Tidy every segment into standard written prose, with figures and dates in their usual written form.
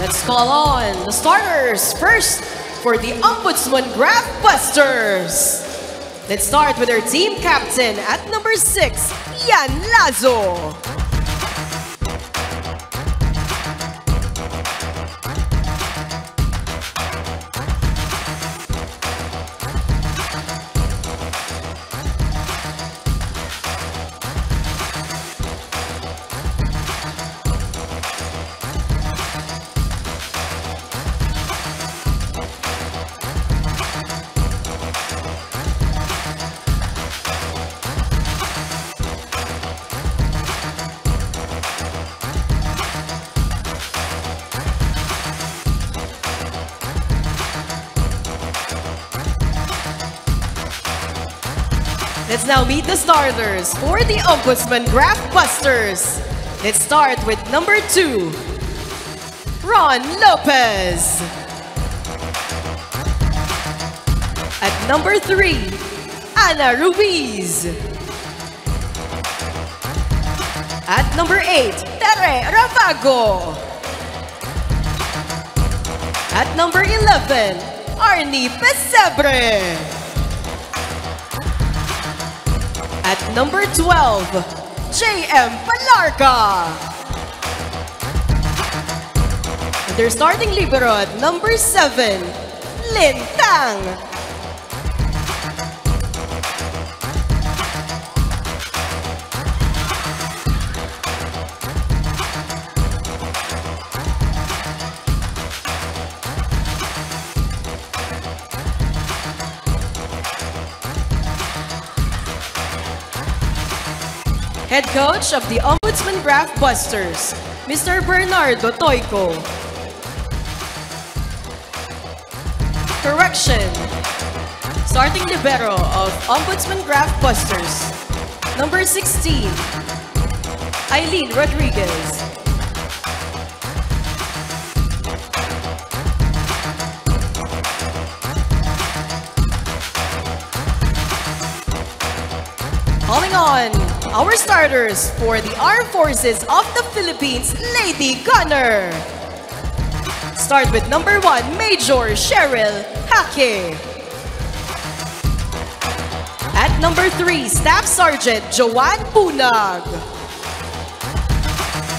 Let's call on the starters first for the Ombudsman Graftbusters. Let's start with our team captain at number 6, Yan Lazo. Let's now meet the starters for the Ombudsman Graftbusters. Let's start with number 2, Ron Lopez. At number 3, Ana Ruiz. At number 8, Tere Ravago. At number 11, Arnie Pesebre. At number 12, J.M. Palarca. And their starting libero at number 7, Lin Tang. Head coach of the Ombudsman Graftbusters, Mr. Bernardo Toico. Correction. Starting libero of Ombudsman Graftbusters, number 16, Eileen Rodriguez. Calling on our starters for the Armed Forces of the Philippines, Lady Gunnar. Start with number 1, Major Cheryl Hake. At number 3, Staff Sergeant Joanne Punag.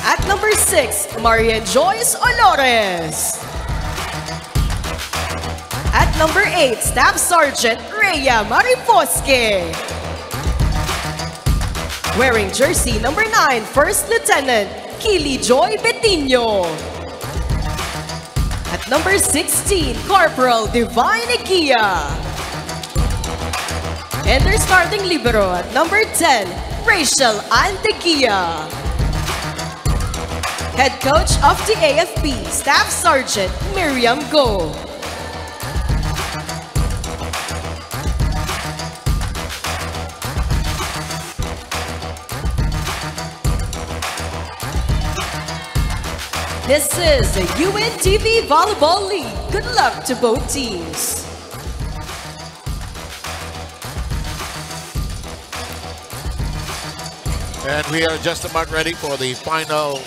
At number 6, Marian Joyce Olores. At number 8, Staff Sergeant Rhea Marifosque. Wearing jersey number 9, First Lieutenant Kili Joy Betino. At number 16, Corporal Divine Ikia. And their starting libero at number 10, Rachel Antegia. Head coach of the AFP, Staff Sergeant Miriam Go. This is the UNTV Volleyball League. Good luck to both teams. And we are just about ready for the final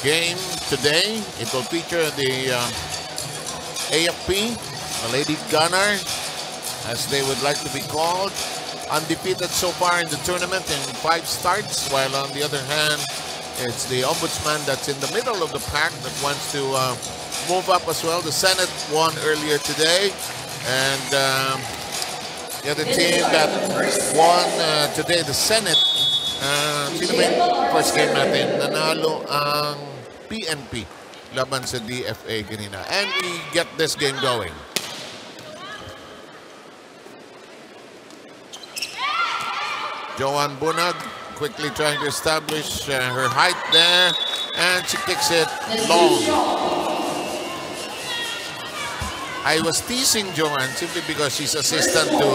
game today. It will feature the AFP, the Lady Gunnar, as they would like to be called. Undefeated so far in the tournament in 5 starts, while on the other hand, it's the Ombudsman that's in the middle of the pack that wants to move up as well. The Senate won earlier today. And the other team that won today, the Senate, sino ba yung first game natin? Nanalo ang BMPI laban sa DFA kanina. And we get this game going. Joanne Bunag quickly trying to establish her height there, and she kicks it long. I was teasing Joanne simply because she's assistant to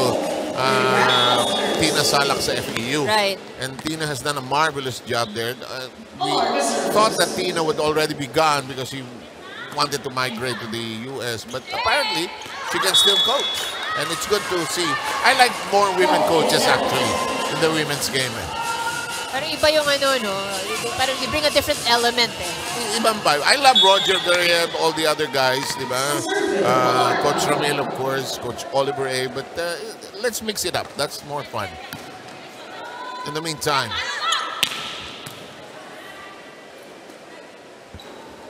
Tina Salak sa FEU. Right. And Tina has done a marvelous job there. We thought that Tina would already be gone because she wanted to migrate to the US, but apparently she can still coach. And it's good to see. I like more women coaches actually in the women's game. Parang iba yung ano, no? Parang they bring a different element eh. Ibang vibe. I love Roger Garriab, all the other guys, di ba? Coach Ramil, of course, Coach Oliver A. But let's mix it up. That's more fun. In the meantime,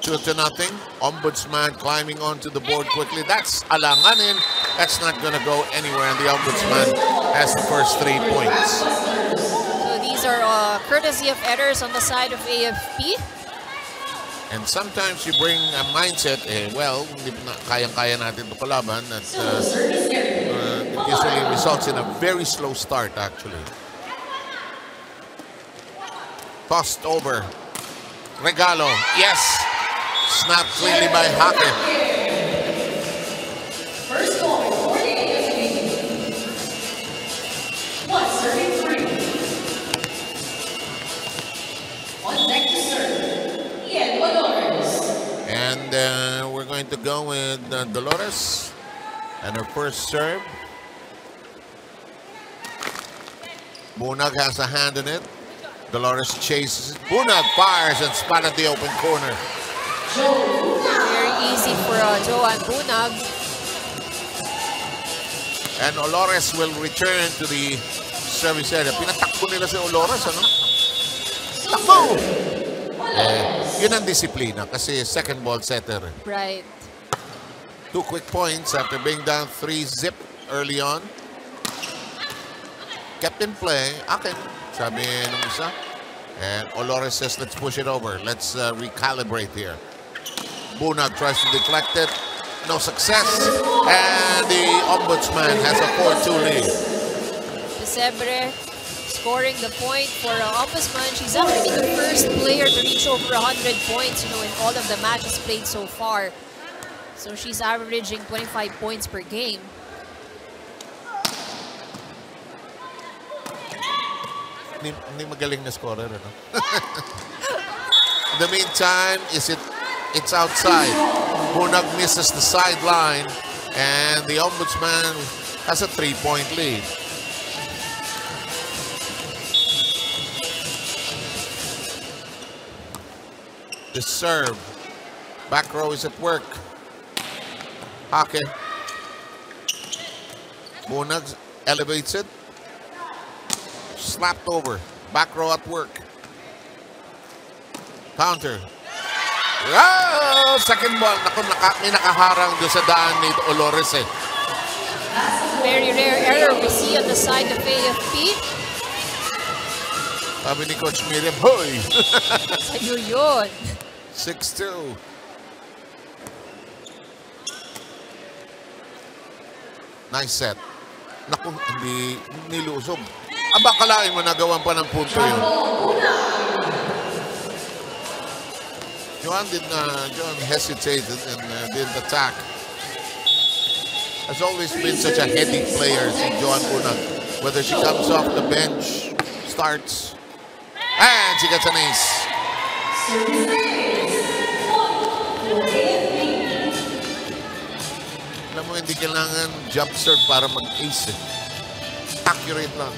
2-0. Ombudsman climbing onto the board quickly. That's alanganin. That's not going to go anywhere. And the Ombudsman has the first 3 points. So these are courtesy of errors on the side of AFP. And sometimes you bring a mindset, well, hindi na kayang-kaya natin ito kalaban. At it usually results in a very slow start, actually. Tossed over. Regalo. Yes. Snapped cleanly by Hake. First goal for the AFP. One serving 3. One neck to serve. And we're going to go with Dolores and her first serve. Bunag has a hand in it. Dolores chases. Bunag fires and spat at the open corner. Very easy for Joanne Bunag. And Dolores will return to the service area. Pinatakbo nila si Dolores, ano? Takbo! Yun ang disiplina kasi second ball setter. Right. 2 quick points after being down 3-0 early on. Kept in play. Akin, sabi nung isa. And Olores says, let's push it over. Let's recalibrate here. Bunag tries to deflect it. No success. And the Ombudsman has a 4-2 lead. Pesebre scoring the point for Ombudsman. She's actually the first player to reach over 100 points, you know, in all of the matches played so far. So she's averaging 25 points per game. Hindi magaling na scorer, ano? In the meantime, it's outside. Bunag misses the sideline, and the Ombudsman has a 3-point lead. The serve. Back row is at work. Hake. Bunag elevates it. Slapped over. Back row at work. Counter. Oh, second ball. Naku, may nakaharang doon sa daan ni Olores eh. Very rare error we see on the side of AFP. Sabi ni Coach Miriam, hoy! Sa'yo yun. 6-2. Nice set. Naku, hindi nilusob. Aba, kalain mo nagawan pa ng punto yun. Joan hesitated and didn't attack. Has always been such a heady player, si Joan Bunag. Whether she comes off the bench, starts, and she gets an ace. Alam mo, hindi kailangan jump serve para mag-ace eh. Accurate lang.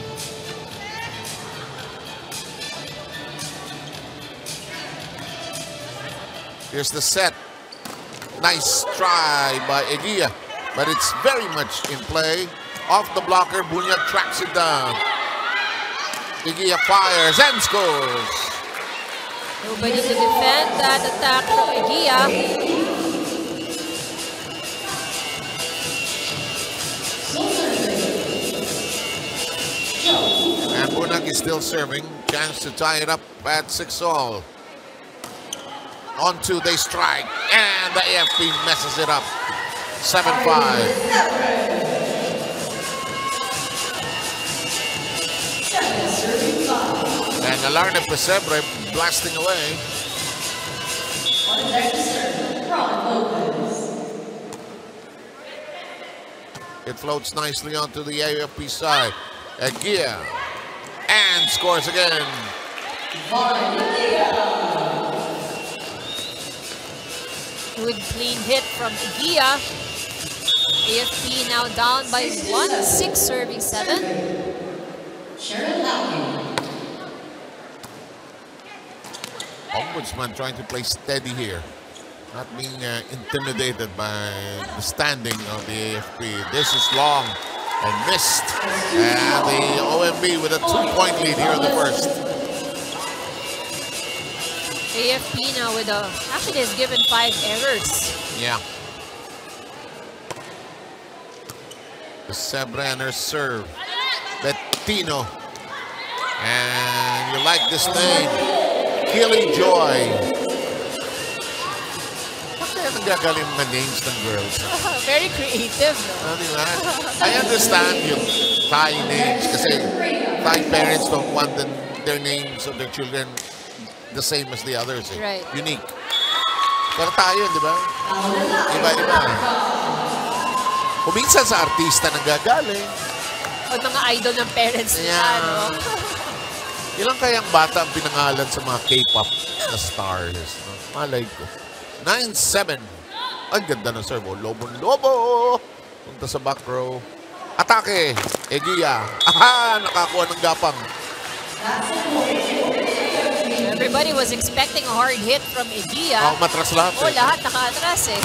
Here's the set. Nice try by Eguia, but it's very much in play. Off the blocker, Bunyag tracks it down. Eguia fires and scores. Nobody to defend that attack from Eguia. And Bunag is still serving. Chance to tie it up at 6-all. On 2, they strike. And the AFP messes it up. 7-5. And Alarna Pesebre blasting away. It floats nicely onto the AFP side. Eguia. And scores again. Good clean hit from Eguia. AFP now down by 1, 6 serving 7. Ombudsman trying to play steady here. Not being intimidated by the standing of the AFP. This is long and missed. And the OMB with a 2-point lead here in the first. AFP now with a, actually has given 5 errors. Yeah. The Sebrener serve. Bettino. And you like this name. Killing Joy. Nagagaling mga names ng girls. Very creative, no? Diba? I understand yung Thai names kasi Thai parents don't want their names of their children the same as the others. Eh. Right. Unique. Pero tayo, di ba? Iba-iba. Kung minsan sa artista nanggagaling. O mga idol ng parents nila, no? Ilang kayang bata ang pinangalan sa mga K-pop na stars? No? Malay ko. 9-7. Ang ganda ng serve. Lobo. Punta sa back row. Atake. Egia. Aha! Nakakuha ng gapang. Everybody was expecting a hard hit from Egia. Oh, matras lahat. Lahat naka-atras eh.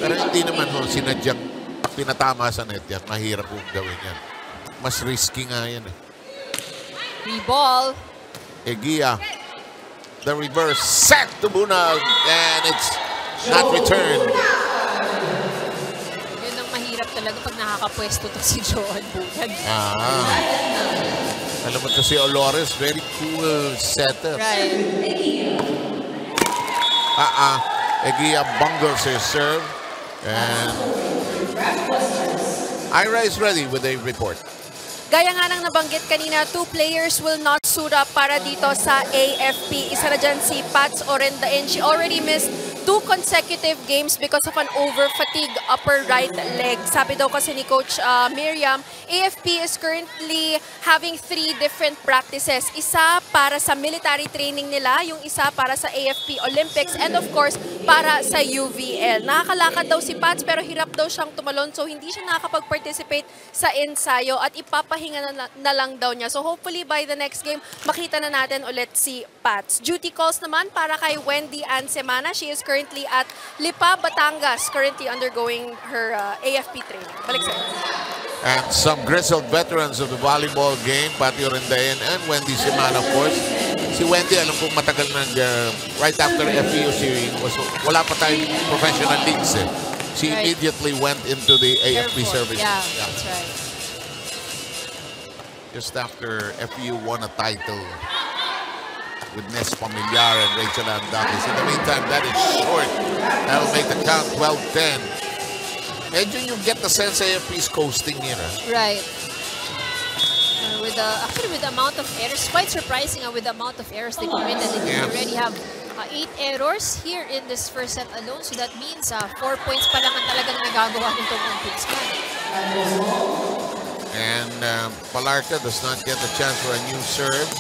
Pero hindi naman sinadyang pinatama sa net yan. Mahirap kong gawin yan. Mas risky nga yan eh. Re-ball. Egia. The reverse set to Bunag and it's not returned. Yun ang mahirap talaga pag nakakapwesto to si Johan Bunag. Alam mo to si Olores, very cool setter. Right. Egia bungles his serve and Ira is ready with a report. Gaya nga nang nabanggit kanina, 2 players will not suit up para dito sa AFP. Isa na dyan si Pats Orenda and she already missed 2 consecutive games because of an over-fatigue upper right leg. Sabi daw kasi ni Coach Miriam, AFP is currently having 3 different practices. Isa para sa military training nila, yung isa para sa AFP Olympics, and of course, para sa UVL. Nakakalakad daw si Pats pero hirap daw siyang tumalon so hindi siya nakakapag-participate sa ensayo at ipapahinga na lang daw niya. So hopefully by the next game, makita na natin ulit si Pats. Duty calls naman para kay Wendy Ann Semana. She is currently at Lipa, Batangas, currently undergoing her AFP training. Balik sa'yo. And some grizzled veterans of the volleyball game, Paco Arena and Wendy Semana, of course. Si Wendy, alam kong matagal na right after FEU, wala pa tayong professional leagues eh. She immediately went into the AFP service. Yeah, that's right. Just after FEU won a title with Nes Familiar and Rachel Andakis. In the meantime, that is short. That'll make the count 12-10. Medyo you get the sense AFP is coasting here. Right. Actually, with the amount of errors, quite surprising with the amount of errors they committed. They already have 8 errors here in this first set alone. So that means 4 points pa lang ang talagang nagagawa nitong Ombudsman. And Palarca does not get the chance for a new serve.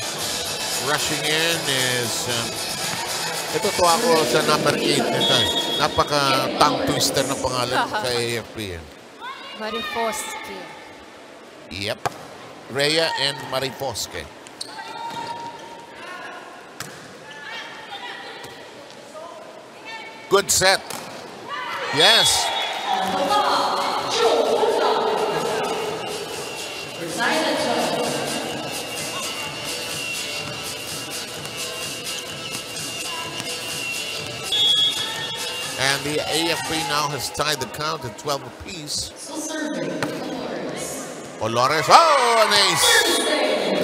Rushing in is... ito to ako sa number 8 nito. Napaka-tongue twister ng pangalan sa AFP. Marifosque. Yep. Rhea and Marifosque. Good set. Yes. And the AFP now has tied the count at 12 apiece. Olores, oh, an ace!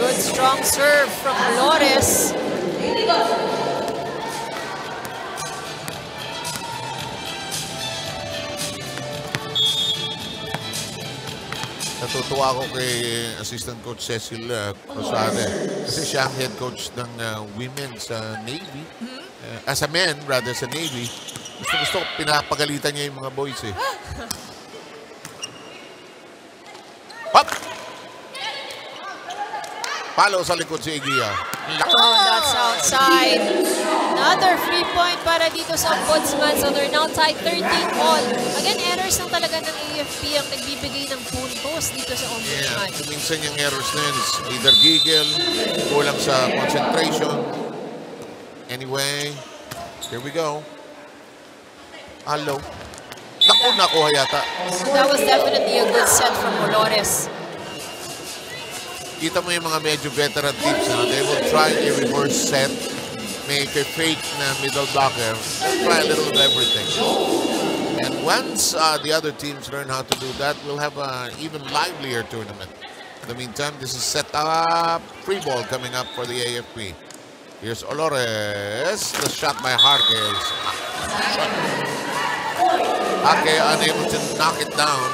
Good strong serve from Olores. Natutuwa ako kay Assistant Coach Cecil Rosade kasi siya ang head coach ng women sa Navy. As a men, rather, sa Navy. Gusto pinapagalitan niya yung mga boys eh. Pop! Palo sa likod si Egia. Oh, that's outside. Another free point para dito sa Ombudsman. So they're now tied 13-all. Again, errors lang talaga ng AFP ang nagbibigay ng puntos dito sa Ombudsman. Yeah, minsan yung errors na yun is either giggle, kulang sa concentration. Anyway, here we go. Hello. Nakuha yata. That was definitely a good set from Olores. Kita mo yung mga medyo veteran teams na they will try a reverse set, make a fake na middle blocker, try a little of everything. And once the other teams learn how to do that, we'll have an even livelier tournament. In the meantime, this is set up. Free ball coming up for the AFP. Here's Olores. The shot by Harkes. Hake unable to knock it down.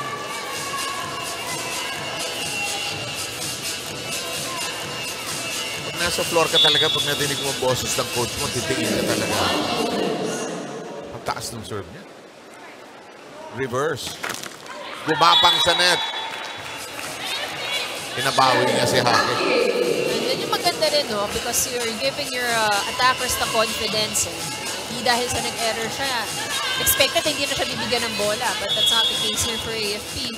Nasa floor ka talaga pag nadinig mo ang boses ng coach mo, titingin ka talaga. Ang taas ng serve niya. Reverse. Gumapang sa net. Pinabawi niya si Hake. And then yung maganda rin, no? Because you're giving your attackers the confidence. Hindi dahil sa nag-error siya. Expected hindi na siya bibigyan ng bola. But that's not the case here for AFP.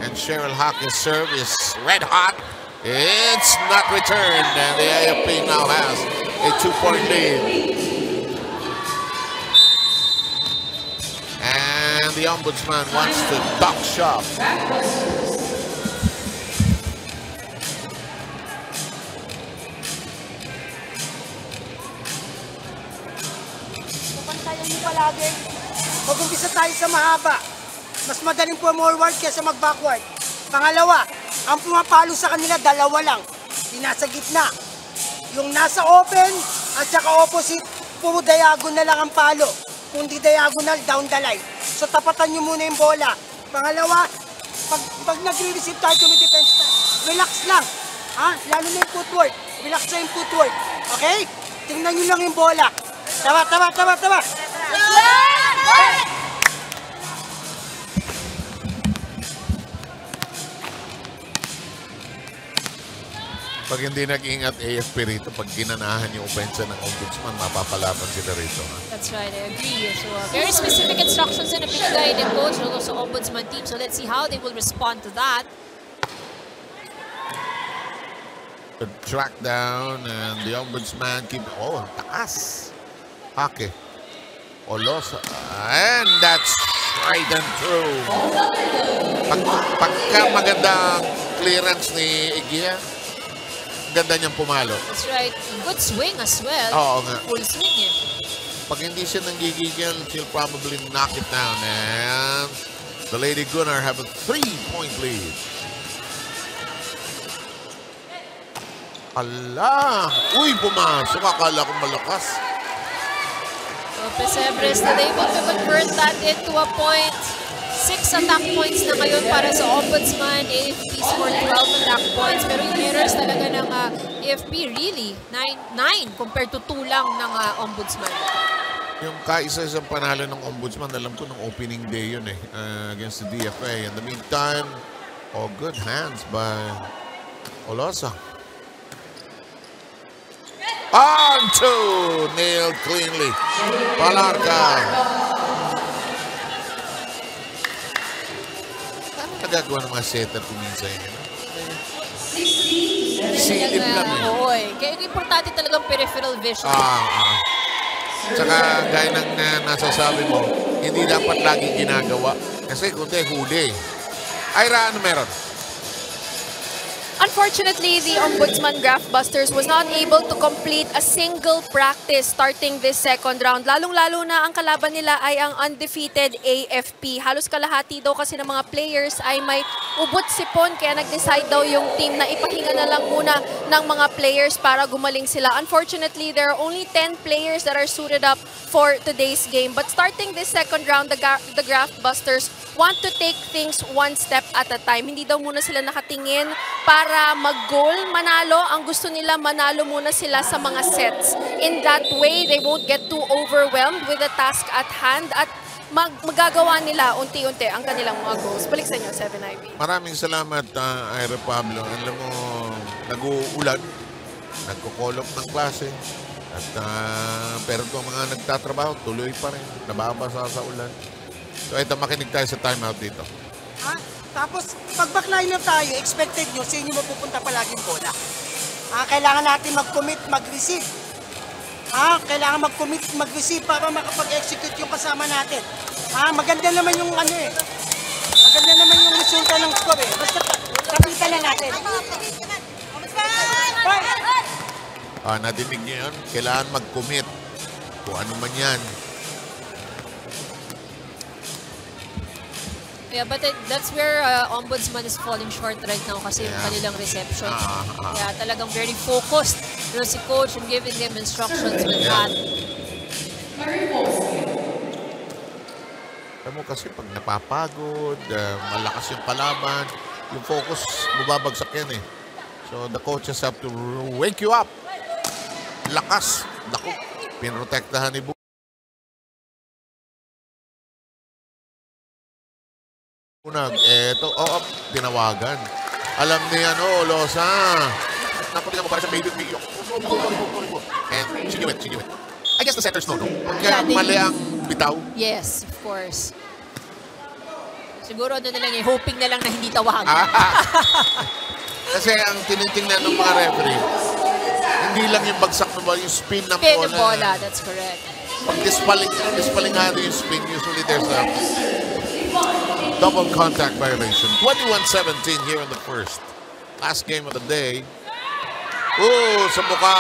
And Cheryl Hake's serve is red hot. It's not returned, and the AFP now has a 2-point lead. And the Ombudsman wants to duck shop. Papantayan niyo palagi. Mag-umpisa tayo sa mahaba. Mas madaling forward kaysa mag-backward. Pangalawa, ang pumapalo sa kanila, dalawa lang. Yung nasa gitna. Yung nasa open at saka opposite, puro diagonal lang ang palo. Kung di diagonal, down the line. So tapatan nyo muna yung bola. Pangalawa, pag nag-receive tayo defense na, relax lang. Ha? Lalo na yung footwork. Relax na yung footwork. Okay? Tingnan nyo lang yung bola. Tama. Pag hindi nag-ingat AFP rito, pag ginanahan yung offense ng Ombudsman, mapapalaban sila rito. That's right, I agree. So very specific instructions na pinagay ng coach sa Ombudsman team. So let's see how they will respond to that. The track down and the Ombudsman keep... Oh, taas. Hake. Olosa. And that's right and true. Pagka magandang clearance ni Igia, ganda niyang pumalo. That's right. Good swing as well. Oo nga. Full swing eh. Pag hindi siya nanggigigil, she'll probably knock it down. And the Lady Gunnar have a 3-point lead. Ala! Uy, pumasok. Akala ko malakas. So Pesebre still able to convert that into a point. 6 attack points na ngayon para sa Ombudsman. AFP scored 12 attack points. Pero yung errors talaga ng AFP, really, 9 compared to 2 lang ng Ombudsman. Yung kaisa-isang panalo ng Ombudsman, alam ko nung opening day yun against the DFA. In the meantime, good hands by Olosa. On two! Nailed cleanly. Palarca. Ano nagagawa ng mga setter kung minsan yun? Silip lang yun. Oo eh. Kaya importante talagang peripheral vision. Tsaka gaya ng nasasabi mo, hindi dapat lagi ginagawa. Kasi kundi huli. Ira, ano meron? Unfortunately, the Ombudsman Graftbusters was not able to complete a single practice starting this second round. Lalong-lalo na ang kalaban nila ay ang undefeated AFP. Halos kalahati daw kasi ng mga players ay may ubot sipon kaya nag-decide daw yung team na ipahinga na lang muna ng mga players para gumaling sila. Unfortunately, there are only 10 players that are suited up for today's game. But starting this second round, the Graftbusters want to take things one step at a time. Hindi daw muna sila nakatingin para mag-goal, manalo. Ang gusto nila, manalo muna sila sa mga sets. In that way, they won't get too overwhelmed with the task at hand at magagawa nila unti-unti ang kanilang mga goals. Balik sa inyo, 7IB. Maraming salamat, Ira Pablo. Alam mo, nag-uulan, nagko-call off ng klase. At pero itong mga nagtatrabaho, tuloy pa rin. Nababasa sa ulan. So ito, makinig tayo sa timeout dito. Tapos, pag backline tayo, expected nyo, sa inyo mapupunta palaging bola. Kailangan natin mag-commit, mag-receive. Kailangan mag-commit, mag-receive para makapag-execute yung kasama natin. Maganda naman yung ano eh. Maganda naman yung resulta ng score eh. Basta kapitan na natin. Nadinig niyo yun? Kailangan mag-commit. Kung ano man yan. Yeah, but that's where Ombudsman is falling short right now kasi yung kanilang reception. Yeah, talagang very focused. Pero si coach and giving them instructions with that. Alam mo kasi pag napapagod, malakas yung kalaban, yung focus, mababagsak yan eh. So the coaches have to wake you up. Lakas. Naku, pinrotektahan ni Bunag. Eto, tinawagan. Alam ni Losa. Naku, tingnan mo para sa baby video. And she knew it. I guess the setters know, no? Kaya mali ang bitaw. Yes, of course. Siguro na lang hoping na lang na hindi tawagan. Kasi ang tinitingnan ng mga referee, hindi lang yung bagsak ng bola, yung spin ng bola. That's correct. Pag dispalingado yung spin, usually there's a double contact violation. 21-17 here in the first. Last game of the day. Sa mukha.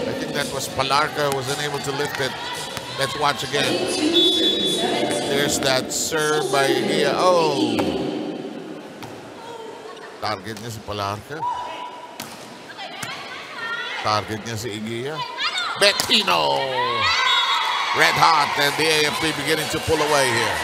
I think that was Palarca who was unable to lift it. Let's watch again. There's that serve by Igia. Target niya si Palarca. Target niya si Igia. Bettino! Red hot, and the AFP beginning to pull away here.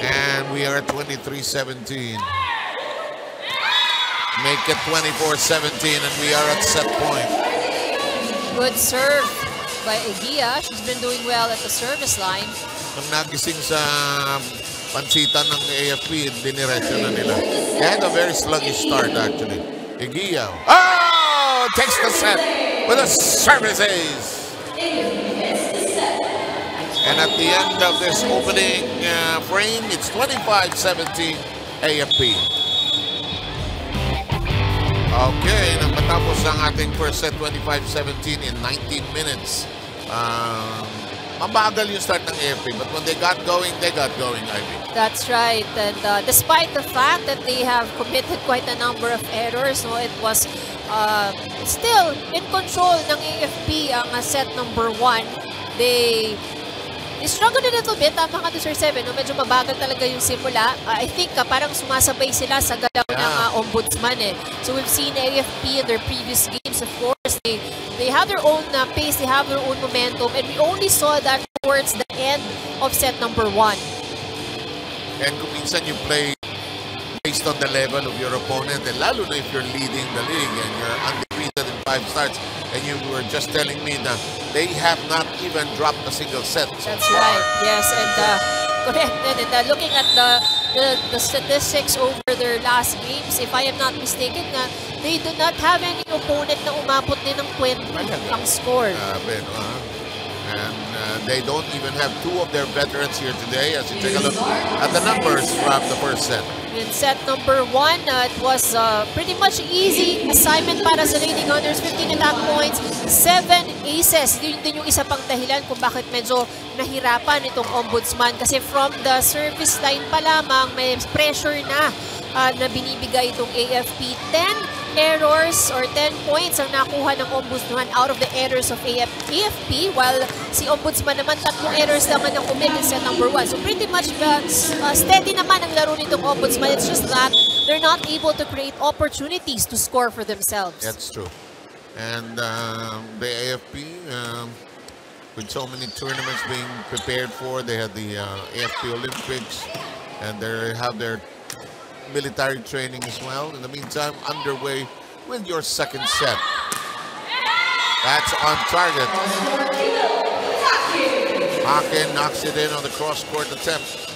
And we are at 23-17. Make it 24-17, and we are at set point. Good serve by Igia. She's been doing well at the service line. Nang nagising sa pansitan ng AFP, diniretso na nila. They had a very sluggish start, actually. Igia. Takes the set with a service ace. And at the end of this opening frame, it's 25-17 AFP. Okay, nang matapos ang ating first set, 25-17 in 19 minutes. Mabagal yung start ng AFP, but when they got going, Ivy. That's right. And despite the fact that they have committed quite a number of errors, no, it was still in control ng AFP ang set number 1. They struggled a little bit, tama ka to Sir Seven, no? Medyo mabagal talaga yung simula. I think parang sumasabay sila sa galaw ng Ombudsman eh. So we've seen AFP in their previous games, of course, they have their own pace, they have their own momentum, and we only saw that towards the end of set number 1. And kung minsan you play based on the level of your opponent, and lalo na if you're leading the league and you're undefeated in 5 starts, and you were just telling me that they have not even dropped a single set. That's right. Yes, and correct. And looking at the statistics over their last games, if I am not mistaken, they do not have any opponent na umabot din ng 20 ang score. And they don't even have 2 of their veterans here today. As you take a look at the numbers from the first set. In set number 1, it was pretty much easy assignment para sa Lady Gunners. 15 attack points, 7 aces. Yun din yung isa pang dahilan kung bakit medyo nahirapan itong Ombudsman. Kasi from the service line pa lamang, may pressure na na binibigay itong AFP. 10 errors or 10 points ang nakuha ng Ombudsman out of the errors of AFP, while si Ombudsman naman 3 errors naman ang commit in set number 1. So pretty much steady naman ang laro nitong Ombudsman. It's just that they're not able to create opportunities to score for themselves. That's true. And the AFP, with so many tournaments being prepared for, they had the AFP Olympics, and they have their military training as well. In the meantime, underway with your second set. That's on target. Haken knocks it in on the cross-court attempt.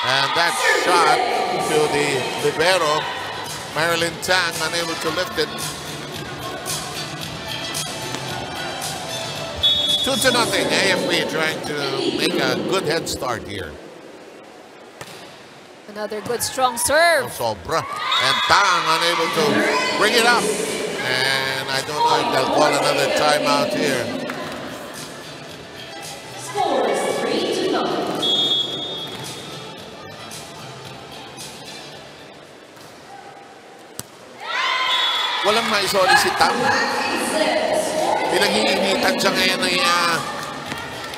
And that shot to the libero, Marilyn Tang, unable to lift it. 2-0. AFP trying to make a good head start here. Another good strong serve. Sobra. And Tang unable to bring it up. And I don't know if they'll call another timeout here. Scores 3-0. Walang maisoli si Tang. Pinag-iinitan siya ngayon ay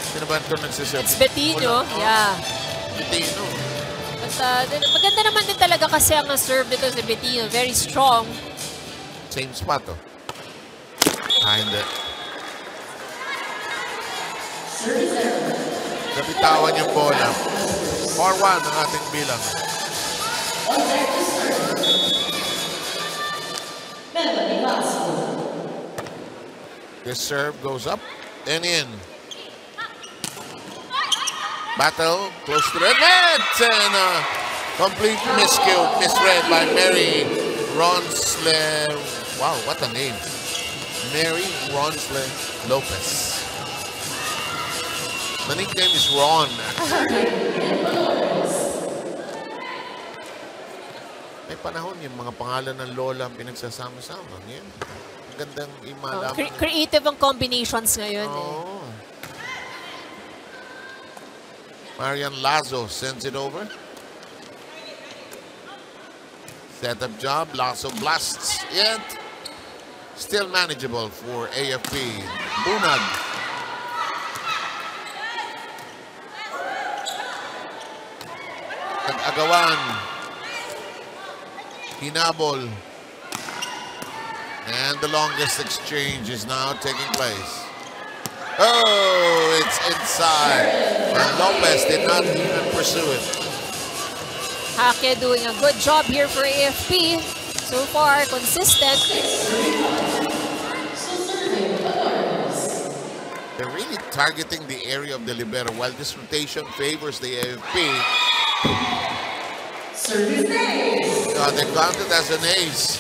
sino ba ito nagsiserve? It's Bettino. Yeah. Bettino. But maganda naman din talaga kasi ang serve dito si Bettino. Very strong. Same spot, oh. Hindi. Nabitawan yung bola. 4-1 ang ating bilang. This serve goes up and in. Battle close to the net, and complete misread by Mary Ronsle. Wow, what a name. Mary Ronsle Lopez. The nickname is Ron. May panahon yung mga pangalan ng lola ang pinagsasama-sama. Yan. Gandang imalaman. Creative ang combinations ngayon. Oh. Marian Lazo sends it over. Setup job. Lazo blasts it. Still manageable for AFP. Bunag. Nag-agawan. Hinabol. And the longest exchange is now taking place. Oh, it's inside. And Lopez did not even pursue it. Hake doing a good job here for AFP. So far, consistent. They're really targeting the area of the libero while this rotation favors the AFP. They counted as an ace.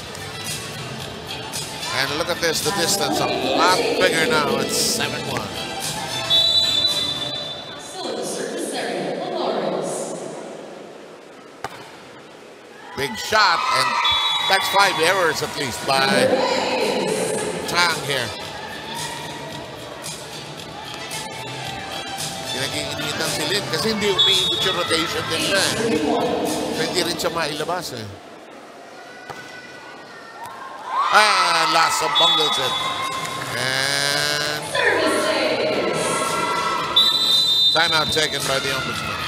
And look at this, the distance a lot bigger now. It's 7-1. Big shot, and that's 5 errors at least by Tang here. Pinag-iinitan si Lin kasi hindi umiikot yung rotation din siya. Hindi rin siya mailabas eh. Lasso bungles it. And timeout taken by the Ombudsman.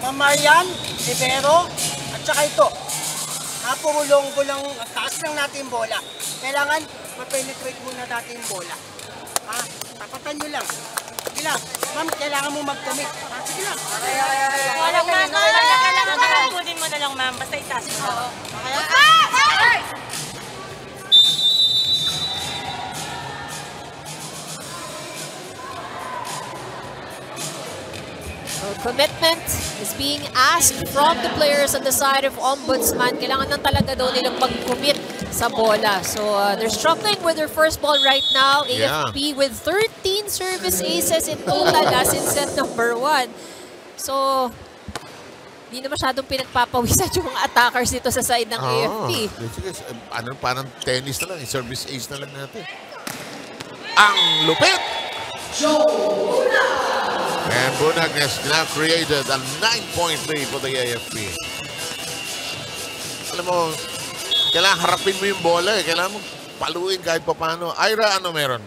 Ma'am Marian, libero, at saka ito. Napumulong ko lang, taas lang natin yung bola. Kailangan ma-penetrate muna natin yung bola. Tapatan nyo lang. Sige lang. Ma'am, kailangan mo mag-commit. Sige lang. Walang ma'am. Kailangan kunin mo na lang ma'am. Basta itaas mo. Commitment is being asked from the players on the side of Ombudsman. Kailangan lang talaga daw nilang mag-commit sa bola. So they're struggling with their first ball right now. AFP with 13 service aces in total as in set number 1. So hindi na masyadong pinagpapawisan yung mga attackers dito sa side ng AFP. Parang tennis na lang. Service ace na lang natin. Ang lupit! And Bunag has now created a 9-point lead for the AFP. Alam mo, kailangan harapin mo yung bola eh. Kailangan mo paluin kahit pa paano. Ira, ano meron?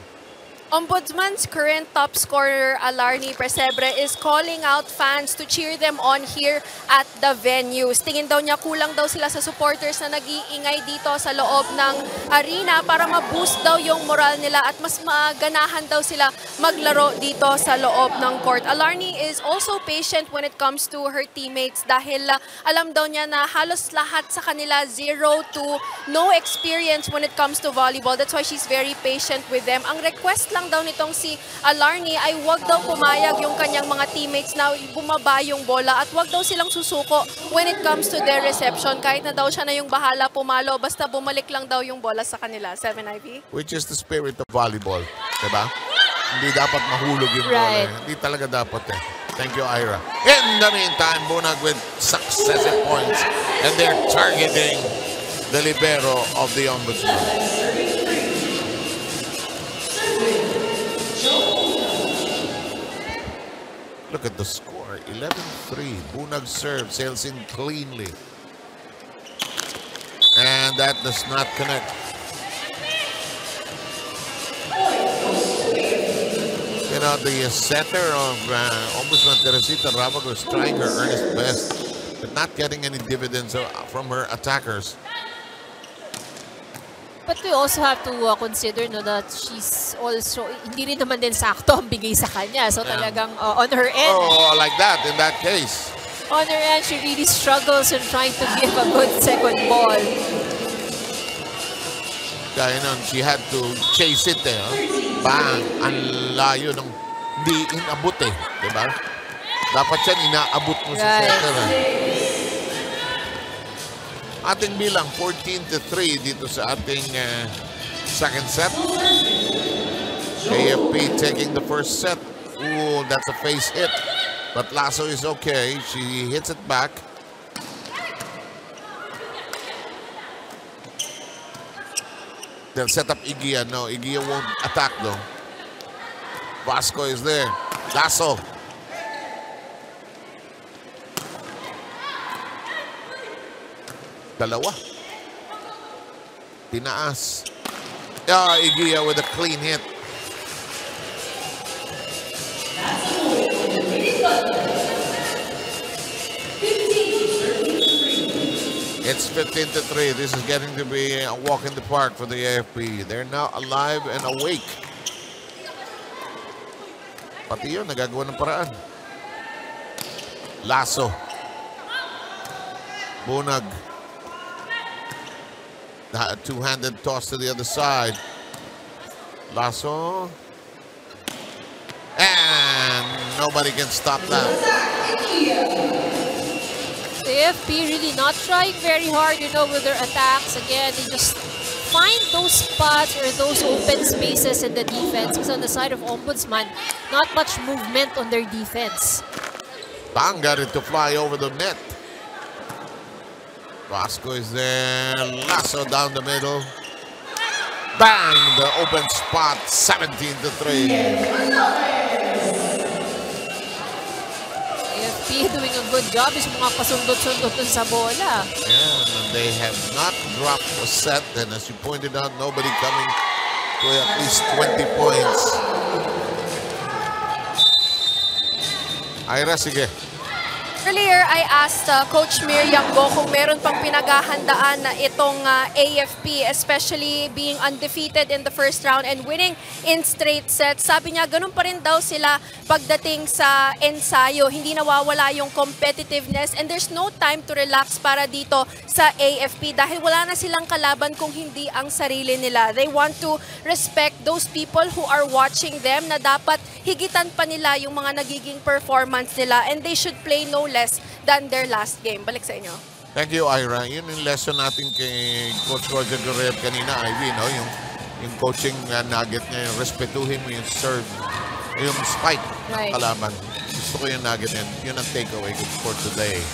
Ombudsman's current top scorer, Alarni Presebre, is calling out fans to cheer them on here at the venues. Tingin daw niya kulang daw sila sa supporters na nag-iingay dito sa loob ng arena para ma-boost daw yung moral nila at mas maganahan daw sila maglaro dito sa loob ng court. Alarni is also patient when it comes to her teammates dahil alam daw niya na halos lahat sa kanila 0 to no experience when it comes to volleyball. That's why she's very patient with them. Ang request lang daw nitong si Alarni ay wag daw pumayag yung kanyang mga teammates na bumaba yung bola at wag daw silang susuko when it comes to their reception. Kahit na daw siya na yung bahala pumalo, basta bumalik lang daw yung bola sa kanila. 7 IV? Which is the spirit of volleyball. Diba? Hindi dapat mahulog yung bola. Hindi talaga dapat eh. Thank you, Ira. In the meantime, Bunag with successive points and they're targeting the libero of the Ombudsman. Look at the score, 11-3. Bunag serve, sails in cleanly. And that does not connect. You know, the setter of Ombudsman Teresita Rabago is trying her earnest best, but not getting any dividends from her attackers. But we also have to consider that she's also, hindi rin naman din sakto ang bigay sa kanya. So talagang on her end. Oh, like that in that case. On her end, she really struggles in trying to give a good second ball. Kaya nun, she had to chase it eh. Bang! Ang layo ng hindi inabot eh. Diba? Dapat yan inaabot mo sa center eh. Ating bilang 14-3 dito sa ating second set. AFP taking the first set. Ooh, that's a face hit. But Lasso is okay. She hits it back. They'll set up Igia. No, Igia won't attack though. Vasco is there. Lasso. Dalawa. Tinaas. Igia with a clean hit. It's 15-3. This is getting to be a walk in the park for the AFP. They're now alive and awake. Pati yun, nagagawa ng paraan. Lasso. Bunag. The two-handed toss to the other side. Lasso. And nobody can stop that. The AFP really not trying very hard, with their attacks. Again, they just find those spots or those open spaces in the defense. Because on the side of Ombudsman, not much movement on their defense. Bang got it to fly over the net. Vasco is there. Lasso down the middle. Bang! The open spot. 17-3. AFP doing a good job. Is mga pasundot-sundot dun sa bola. Yeah, they have not dropped a set. And as you pointed out, nobody coming to at least 20 points. Ira, sige. Earlier, I asked Coach Mir Yangbo kung meron pang pinaghahandaan na itong AFP, especially being undefeated in the first round and winning in straight sets. Sabi niya, ganun pa rin daw sila pagdating sa ensayo. Hindi nawawala yung competitiveness and there's no time to relax para dito sa AFP dahil wala na silang kalaban kung hindi ang sarili nila. They want to respect those people who are watching them na dapat higitan pa nila yung mga nagiging performance nila and they should play no less than their last game. Balik sa inyo. Thank you, Ira. Yun yung lesson natin kay Coach Roger Guerrero kanina, Ivy, no? Yung coaching nugget niya, yung respetuhin mo yung serve, yung spike kalaban. Gusto ko yung nugget yan. Yun ang takeaway for today.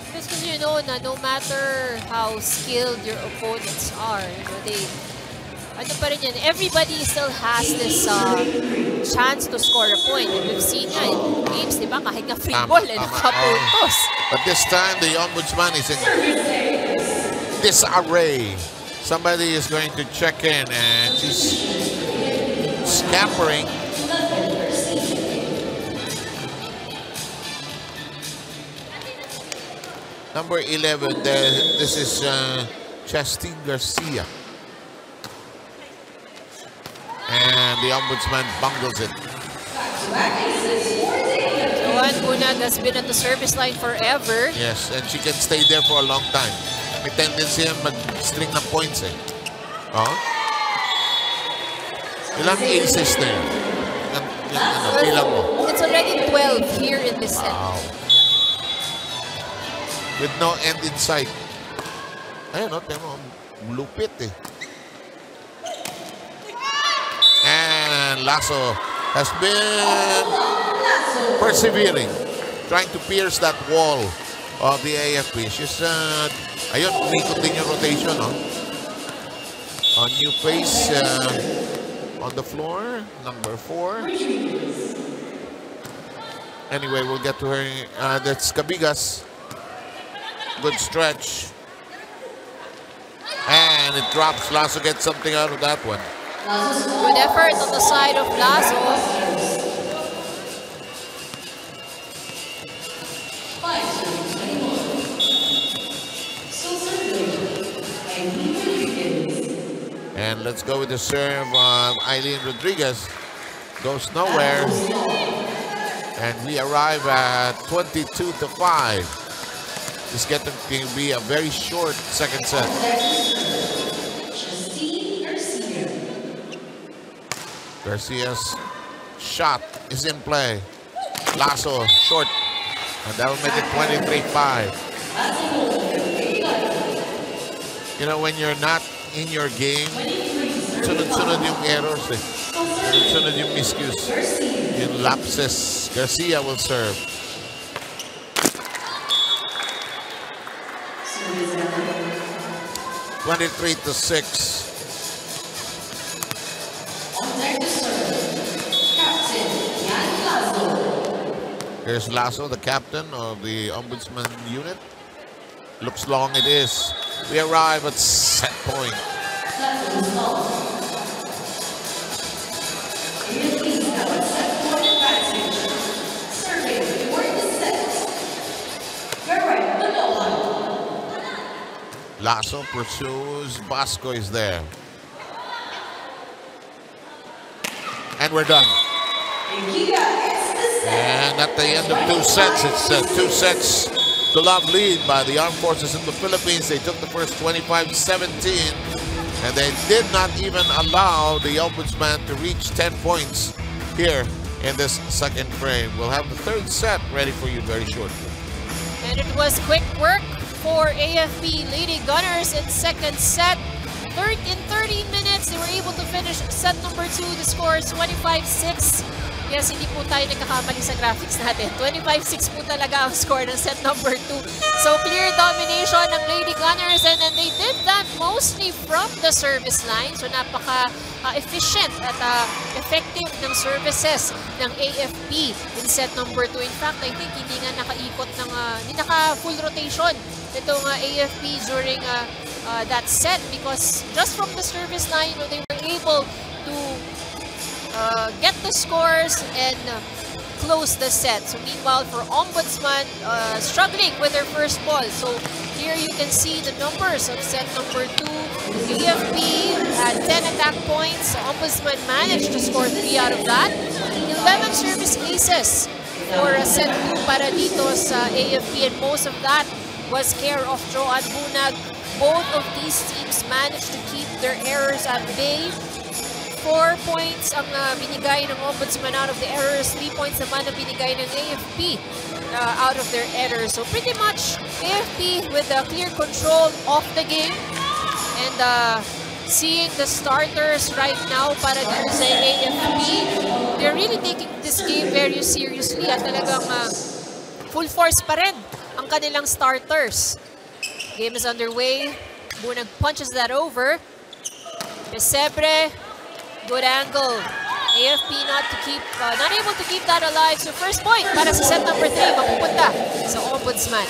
Because you know na no matter how skilled your opponents are, they ano pa rin yan, everybody still has this chance to score a point. And we've seen nga in games, di ba, kahit nga free ball, nakapuntos. But this time, the Ombudsman is in disarray. Somebody is going to check in and she's scampering. Number 11, this is Chastine Garcia. And the Ombudsman bungles it. Joanne Bunag has been at the service line forever. Yes, and she can stay there for a long time. May tendency yan mag-string ng points eh. Oh? Ilang aces na yun? Bilang mo. It's already 12 here in this set. Wow. With no end in sight. Ayun, no? Lupit eh. And Lasso has been persevering, trying to pierce that wall of the AFP. She's, ayun, umikot din yung rotation, no? A new face on the floor, number 4. Anyway, we'll get to her. That's Cabigas. Good stretch. And it drops. Lasso gets something out of that one. Good effort on the side of Lasso. And let's go with the serve of Eileen Rodriguez. Goes nowhere. And we arrive at 22-5. This is going to be a very short second set. Garcia's shot is in play. Lasso short. And that will make it 23-5. You know, when you're not in your game, sunod-sunod yung errors eh. Sunod-sunod yung miscues. Yung lapses. Garcia will serve. (23-6). Here's Lasso, the captain of the Ombudsman unit. Looks long it is. We arrive at set point. Lasso pursues. Basco is there. And we're done. And at the end of 2 sets, it's 2 sets to love lead by the Armed Forces in the Philippines. They took the first 25-17, and they did not even allow the Ombudsman to reach 10 points here in this second frame. We'll have the third set ready for you very shortly. And it was quick work for AFP Lady Gunners in second set. In 30 minutes, they were able to finish set number 2. The score is 25-6. Yes, hindi po tayo nagkakamali sa graphics natin. 25-6 po talaga ang score ng set number 2. So, clear domination ng Lady Gunners, and they did that mostly from the service line. So, napaka-efficient at effective ng services ng AFP in set number 2. In fact, I think hindi nga nakaikot ng, hindi naka-full rotation itong AFP during that set, because just from the service line, they were able to get the scores and close the set. So meanwhile, for Ombudsman, struggling with their first ball. So here you can see the numbers of set number 2. AFP had 10 attack points. Ombudsman managed to score 3 out of that. 11 service aces for set 2 para dito sa AFP, and most of that was care of Joanne Bunag. Both of these teams managed to keep their errors at bay. 4 points ang binigay ng Ombudsman out of the errors. 3 points naman ang binigay ng AFP out of their errors. So pretty much AFP with a clear control of the game. And seeing the starters right now para dito sa AFP, they're really taking this game very seriously at talagang full force pa rin ang kanilang starters. Game is underway. Bunag punches that over. Pesebre, good angle. AFP not able to keep that alive. So first point para sa set number 3, mapupunta sa Ombudsman.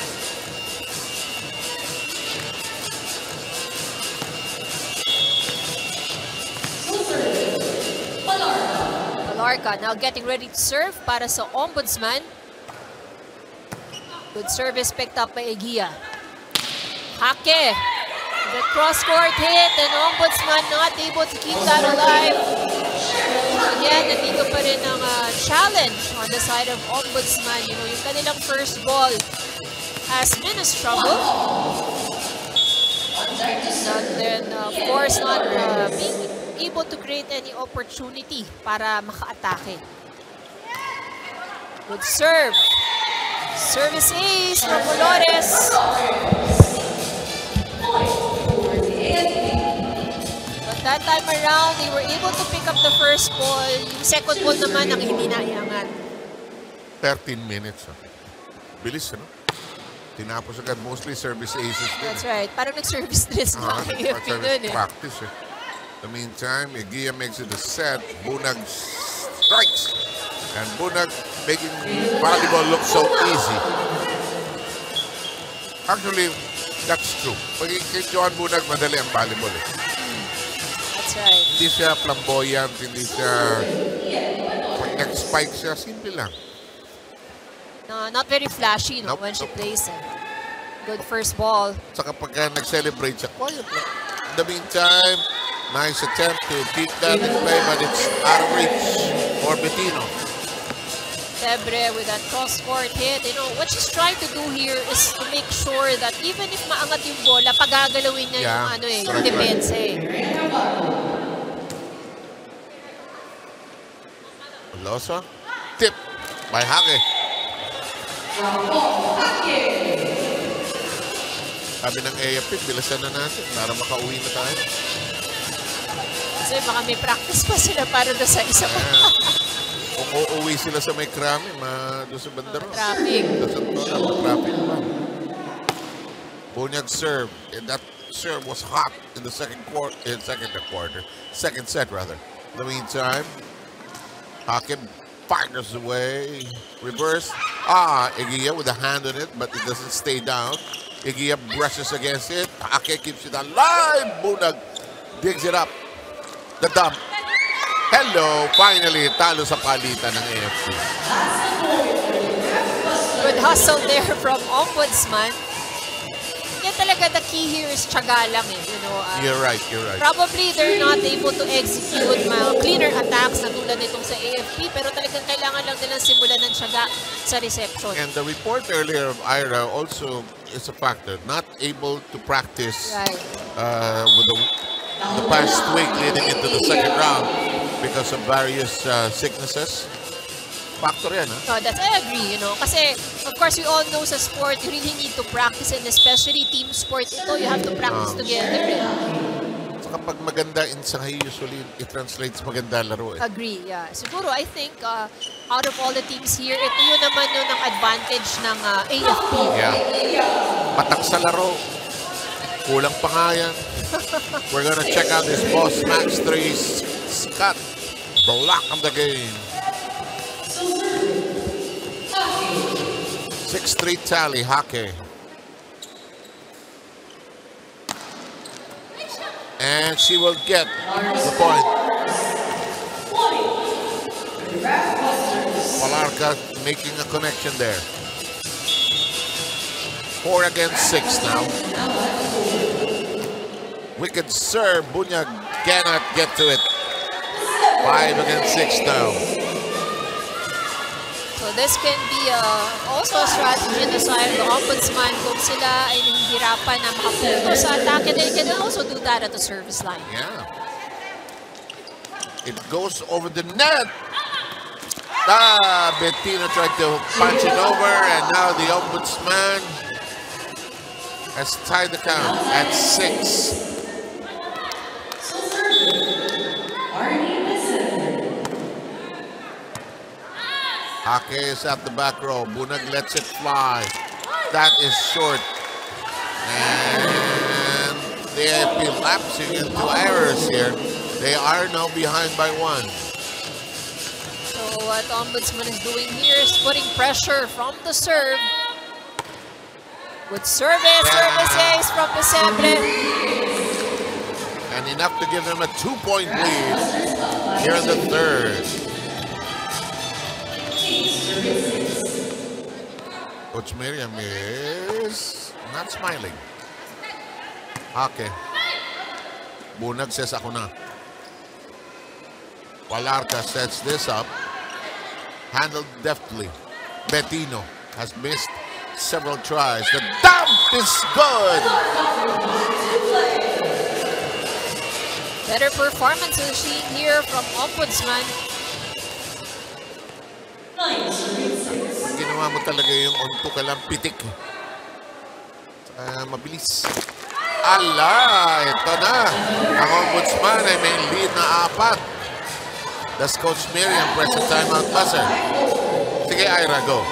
Palarca now getting ready to serve para sa Ombudsman. Good service picked up by Eguia. Hake. The cross-court hit and Ombudsman not able to keep that alive. Again, nandito pa rin ang challenge on the side of Ombudsman. You know, yung kanilang first ball has been a struggle. And then, of course, not being able to create any opportunity para maka-atake. Good serve. Service ace from Dolores. But that time around, they were able to pick up the first ball. Yung second ball naman ang hindi naiangat. 13 minutes. Bilis, ano? Tinapos agad mostly service aces din. That's right. Parang nag-service dress na AFP dun eh. Practice eh. In the meantime, Eguia makes it a set. Bunag strikes. And Bunag making volleyball look so easy. Actually, that's true. Pag Johan Bunag, madali ang volleyball eh. That's right. Hindi siya flamboyant, hindi siya... Pag nag-spike siya, simple lang. No, not very flashy no, when she plays it. Good first ball. Saka pagka nag-celebrate siya, quiet lang. In the meantime, nice attempt to keep that in play, but it's out of reach for Bettino. Sebre with that cross-court hit. You know, what she's trying to do here is to make sure that even if maangat yung bola, pagagalawin niya yung ano eh, yung depensa eh. Losa, tip by Hake. Sabi ng AFP, bilasan na natin para makauwi na tayo. Kasi baka may practice pa sila para doon sa isa pa. Kung uuwi sila sa may krami, doon sa bandaro. Traffic. Traffic pa. Bunyag serve. And that serve was hot in the second set rather. In the meantime, Hakim fires away. Reverse. Eguia with a hand on it, but it doesn't stay down. Eguia brushes against it. Hake keeps it alive. Bunag digs it up. The dump. Hello. Finally, talo sa palitan ng AFP. Good hustle there from Ombudsman. Kaya talaga the key here is tiyaga lang eh. You know, You're right. Probably they're not able to execute cleaner attacks na tulad nitong sa AFP, pero talagang kailangan lang nilang simulan ng tiyaga sa reception. And the report earlier of Ira also is a factor. Not able to practice with the past week leading into the second round because of various sicknesses. Factor yan, ha? No, I agree, you know. Kasi, of course, we all know sa sport, you really need to practice, and especially team sport ito, you have to practice together. So kapag maganda inside, usually it translates maganda laro eh. Agree, yeah. Siguro, I think, out of all the teams here, ito yun naman yun ang advantage ng AFP. Yeah. Patak sa laro. Kulang pa nga yan. We're gonna check out this boss match 3 Scott. The lock of the game. 6-3 tally, Hake. And she will get the point. Palarca making a connection there. 4 against 6 now. Wicked serve, Bunyag cannot get to it. 5 against 6 now. So this can be also a strategy on the side of the Ombudsman kung sila ay nahihirapan na makapunto sa atake. They can also do that at the service line. Yeah. It goes over the net. Bettino tried to punch it over, and now the Ombudsman has tied the count at 6. Hake is at the back row. Bunag lets it fly. That is short. And the AFP lapsing into errors here. They are now behind by 1. So what Ombudsman is doing here is putting pressure from the serve. With service ace from Pesebre. And enough to give them a 2-point lead here in the third. Coach Miriam is not smiling. Okay. Bunag says ako na. Walarca sets this up. Handled deftly. Bettino has missed several tries. The dump is good. Better performance we'll see here from Ombudsman. Ginawa mo talaga yung unto ka lang pitik. Mabilis. Ala, ito na. Ang Ombudsman ay may lead na 4. That's Coach Miriam press the timeout buzzer. Sige, Ira, go.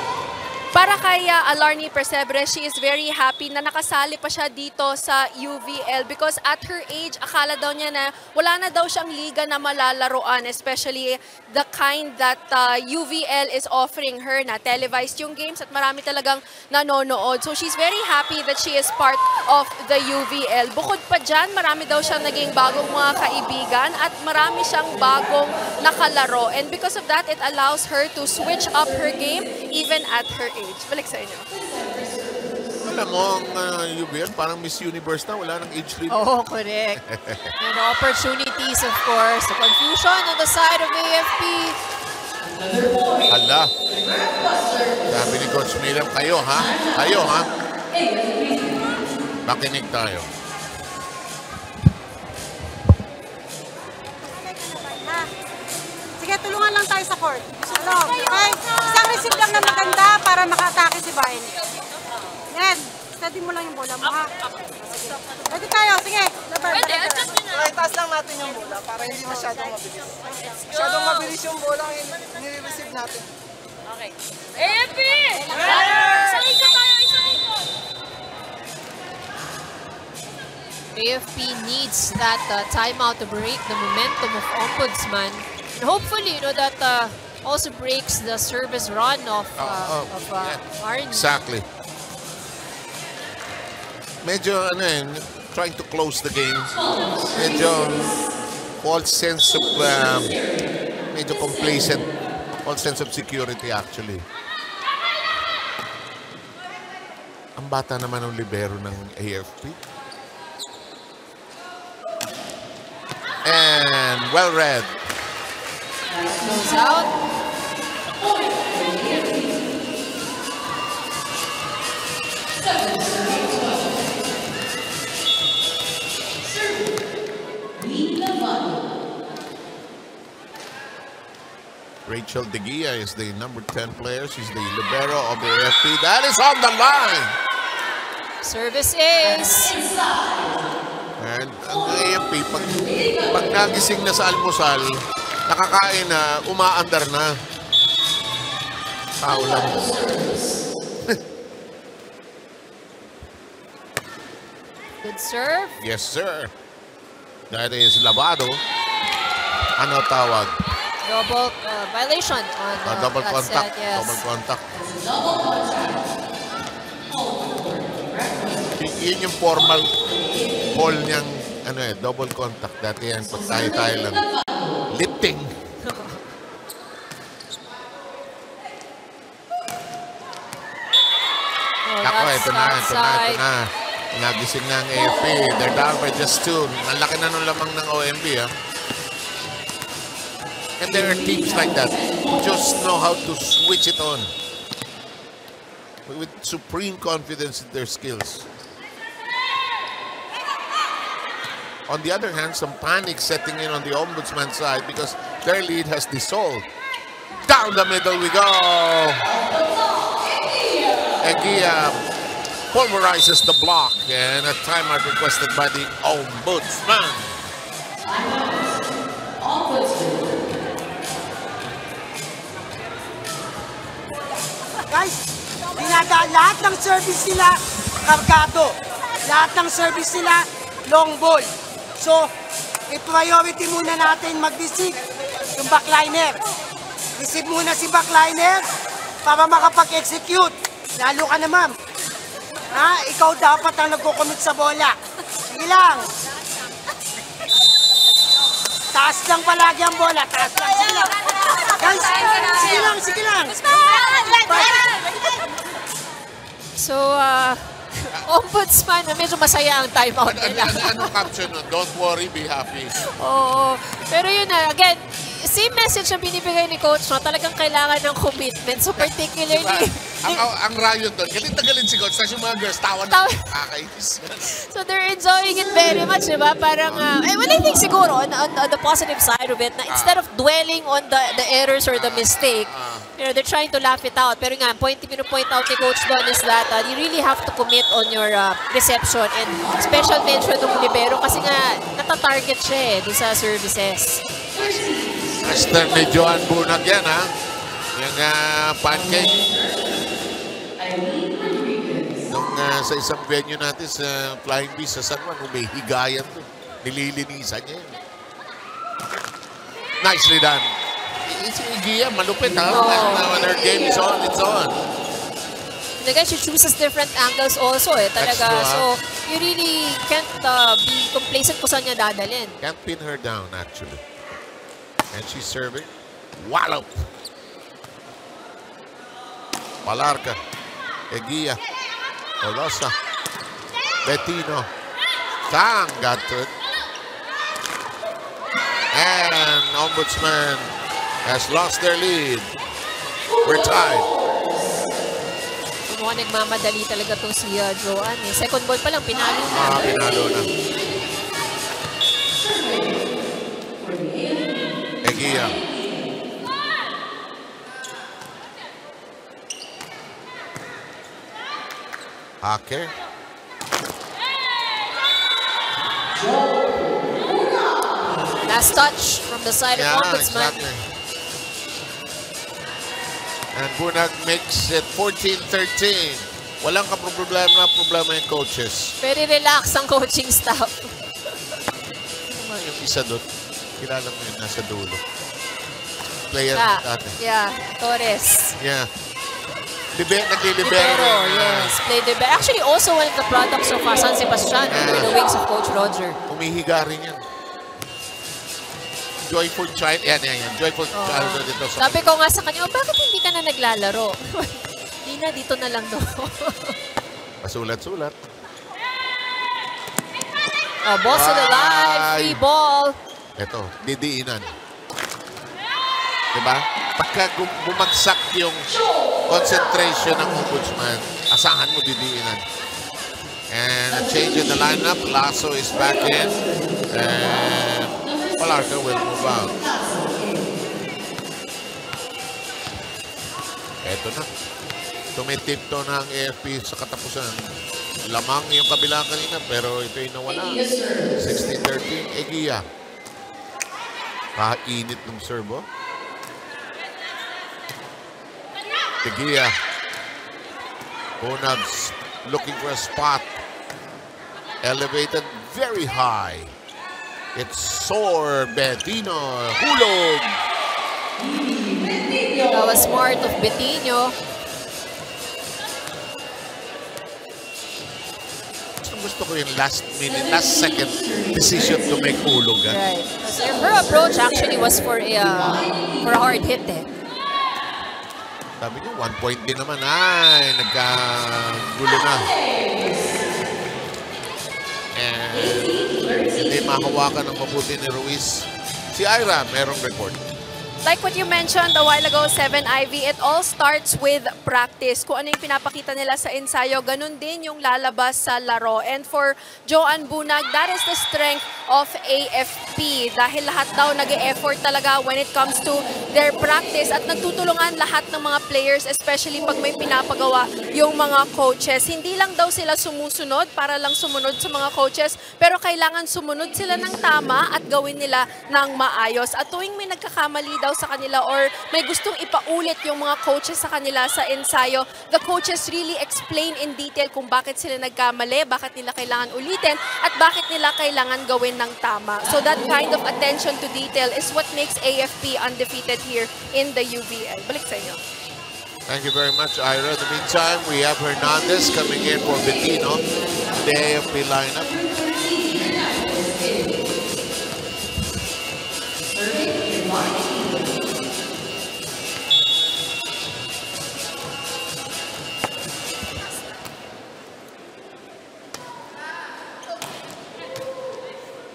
Para kay Alarni Persebre, she is very happy na nakasali pa siya dito sa UVL because at her age, akala daw niya na wala na daw siyang liga na malalaroan, especially the kind that UVL is offering her na televised yung games at marami talagang nanonood. So she's very happy that she is part of the UVL. Bukod pa dyan, marami daw siyang naging bagong mga kaibigan at marami siyang bagong nakalaro. And because of that, it allows her to switch up her game even at her age. Balik sa inyo. Alam mo, ang UVL parang Miss Universe na. Wala nang age limit. Oh, correct. And opportunities, of course. The confusion on the side of AFP. Hala. Sabi ni Coach Miriam, kayo ha? Kayo ha? Makinig tayo. Sige, tulungan lang tayo sa court. Okay? Isang receive lang na maganda para maka-atake si Bain. Yan. Steady mo lang yung bola mo, ha? Ready tayo. Sige. Pwede, adjust nyo na. Itaas lang natin yung bola para hindi masyadong mabilis. Masyadong mabilis yung bola nire-receive natin. Okay. AFP! Isang ikot tayo, isang ikot. AFP needs that timeout to break the momentum of Ombudsman. And hopefully, you know, that also breaks the service run of Arnie. Exactly. Medyo, trying to close the game. Medyo false sense of, medyo complacent. False sense of security, actually. Ang bata naman ng libero ng AFP. And well read. Goes out. Rachel De Gia is the number 10 player. She's the libero of the AFP. That is on the line. Service ace. And ang AFP, pag nagising na sa almusal, nakakain na, umaandar na. Tao lang. Good serve. Yes, sir. That is lavado. Ano tawag? Double violation on Double that contact. set, yes. Double contact. Yun yung formal call niyang double contact. Dati yan, pag tayo lang. Lifting. Ako, ito na. Nagising na ang AFP. They're down by just 2. Ang laki na nung lamang ng OMB, ha? And there are teams like that who just know how to switch it on with supreme confidence in their skills. On the other hand, some panic setting in on the Ombudsman side because their lead has dissolved. Down the middle we go. Egia pulverizes the block and a timeout requested by the Ombudsman. Guys, lahat ng service nila kargado. Lahat ng service nila long ball. So, i-priority muna natin mag-receive yung backliner. Receive muna si backliner para makapag-execute. Lalo ka na, ma'am. Ha? Ikaw dapat ang nagkukumit sa bola. Sige lang. Taas lang palagi ang bola. Taas lang. Sige lang. Guys, sige lang, sige lang. So, Ombudsman, medyo masaya ang timeout nila. Ano caption nun? Don't worry, be happy. Oo. Pero yun na, again, same message ang binibigay ni Coach, no? Talagang kailangan ng commitment. So particularly... ang rayon doon, galit na galit si Coach. Tapos yung mga girls, tawan na kakainis. So they're enjoying it very much, diba? Parang, well, I think siguro, on the positive side of it, na instead of dwelling on the errors or the mistake, you know, they're trying to laugh it out. Pero nga, point out ni Coach doon is that you really have to commit on your reception and special mention ng libero kasi nga, natatarget siya doon sa services. Master ni Joan Bunag yan, ha? Yung pancake. Nung sa isang venue natin sa Flying Beast sa San Juan, humihigayan to. Nililinisan niya yun. Nicely done. Si Gia, malupit, ha? When her game is on, it's on. And again, she chooses different angles also, talaga. So, you really can't be complacent kung saan niya dadalhin. Can't pin her down, actually. And she's serving. Wallop! Palarca. Eguia. Olosa. Bettino. Tang got it. And Ombudsman has lost their lead. We're tied. Mukhang nagmamadali talaga itong si Joanne. Second ball pa lang, pinalo na. Pinalo na. Eguia. Ake. Last touch from the side of Ombudsman. Exactly. And Bunag makes it 14-13. Walang problema yung coaches. Very relaxed ang coaching staff. Yung isa doon, kilala mo yun, nasa dulo. Player natin. Yeah, Torres. Yeah. Naglilibero. Yes, play libero. Actually, also one of the products of San Sebastian under the wings of Coach Roger. Umihiga rin yan. Joyful child. Yan. Joyful child dito. Sabi ko nga sa kanya, bakit hindi ka na naglalaro? Hindi na, dito na lang do. Pasulat-sulat. Balls to the line, free ball. Ito, didiinan. Diba? Pagka bumagsak yung concentration ng Ombudsman, asahan mo didiinan. And a change in the lineup. Lasso is back in. And Palarca will move out. Eto na. Tumitipto na ang AFP sa katapusan. Lamang yung kabila kanina pero ito'y nawala. 16-13. Eguia. Kainit ng servo. Eguia. Bunag's looking for a spot. Elevated very high. It's Sor Bettino. Hulog. That was smart of Bettino. Gusto ko yung last second decision to make hulog. Right. Her approach actually was for a hard hit Sabi niyo, 1 point din naman. Ay, nagkagulo na. And hindi mahawakan ng mabuti ni Ruiz. Si Ira, merong report. Like what you mentioned a while ago, 7 Ivy, it all starts with practice. Kung ano yung pinapakita nila sa ensayo, ganun din yung lalabas sa laro. And for Joan Bunag, that is the strength of AFP. Dahil lahat daw nag-e-effort talaga when it comes to their practice. At nagtutulungan lahat ng mga players, especially pag may pinapagawa yung mga coaches. Hindi lang daw sila sumusunod para lang sumunod sa mga coaches, pero kailangan sumunod sila ng tama at gawin nila ng maayos. At tuwing may nagkakamali daw sa kanila or may gustong ipaulit yung mga coaches sa kanila sa ensayo, the coaches really explain in detail kung bakit sila nagkamali, bakit nila kailangan ulitin, at bakit nila kailangan gawin ng tama. So that kind of attention to detail is what makes AFP undefeated here in the UVL. Balik sa inyo. Thank you very much, Ira. In the meantime, we have Hernandez coming in for Bettino, the AFP lineup.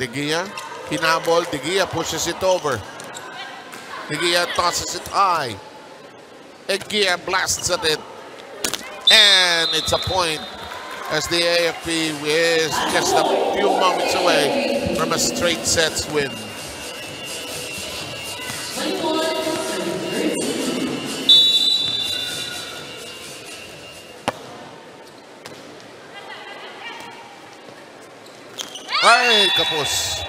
De Gia, hinabol. De Gia pushes it over. De Gia tosses it high. De Gia blasts at it. And it's a point as the AFP is just a few moments away from a straight sets win. Ay, kapos.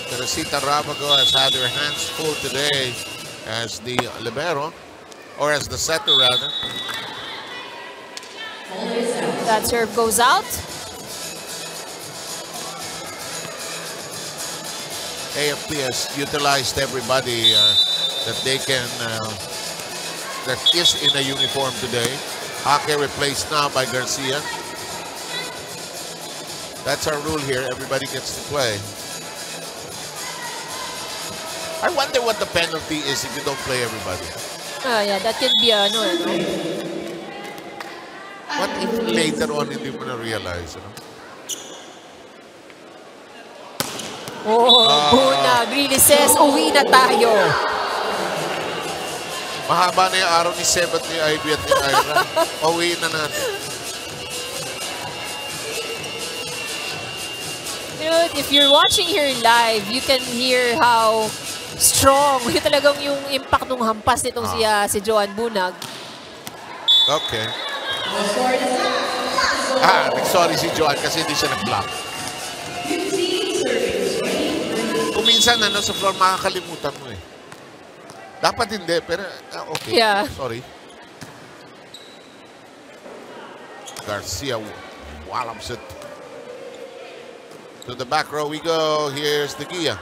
Teresita Rabago has had her hands full today as the libero, or as the setter rather. That serve goes out. AFP has utilized everybody that they can, that is in a uniform today. Ake replaced now by Garcia. That's our rule here. Everybody gets to play. I wonder what the penalty is if you don't play everybody. Yeah, that could be ano. What if later on hindi mo na realize? Bunag really says, uwi na tayo. Mahaba na yung araw ni Sebat, ni Ivy at ni Ira. Uwi na natin. Dude, if you're watching here live, you can hear how strong yung talagang yung impact ng hampas nitong si Joan Bunag. Okay. Sorry si Joan kasi hindi siya nag-block. Kung minsan sa floor makakalimutan mo eh. Dapat hindi, pero okay. Yeah. Sorry. Garcia wallops it. To the back row we go. Here's De Gia.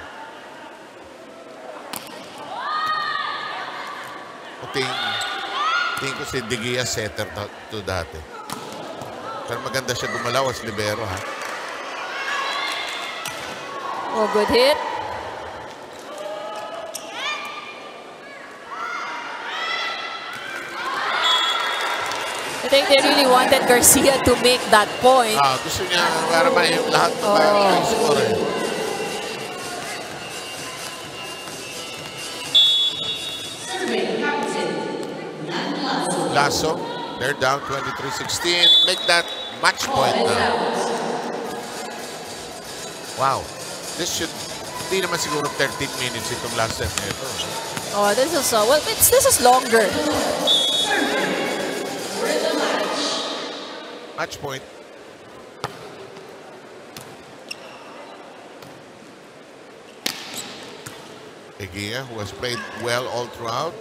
Tingin ko si De Gia setter to dati. Pero maganda siya gumalaw as libero, ha? Oh, good hit. I think they really wanted Garcia to make that point. Gusto niya para may lahat ng score. Lasso, they're down 23-16. Make that match point now. Wow. This should, hindi naman siguro 13 minutes itong last set nito. Oh, this is, well, this is longer. Match point. De Gia, who has played well all throughout.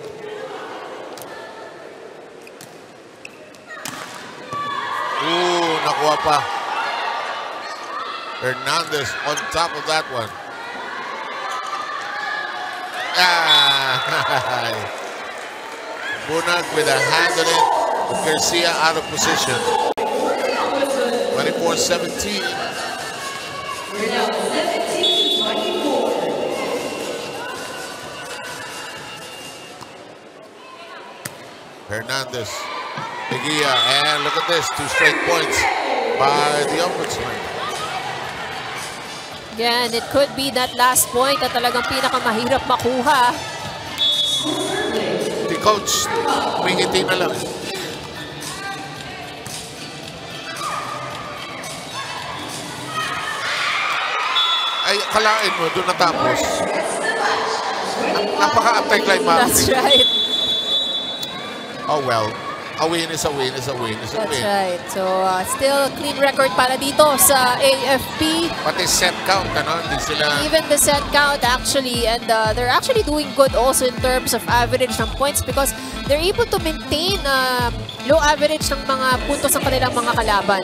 Ooh, nakuha pa. Hernandez on top of that one. Bunag with a hand on it. Garcia out of position. 24-17. Hernandez, De Gia, and look at this, 2 straight points by the Ombudsman. Again, it could be that last point na talagang pinakamahirap makuha. Si coach, umingiti na lang. Ay, kalain mo, doon natapos. Napaka-anticlimactic. That's right. Oh well, a win is a win is a win is a win. That's right. So, still a clean record para dito sa AFP. Pati set count, hindi sila... Even the set count actually, and they're actually doing good also in terms of average ng points because they're able to maintain low average ng mga puntos ng kanilang mga kalaban.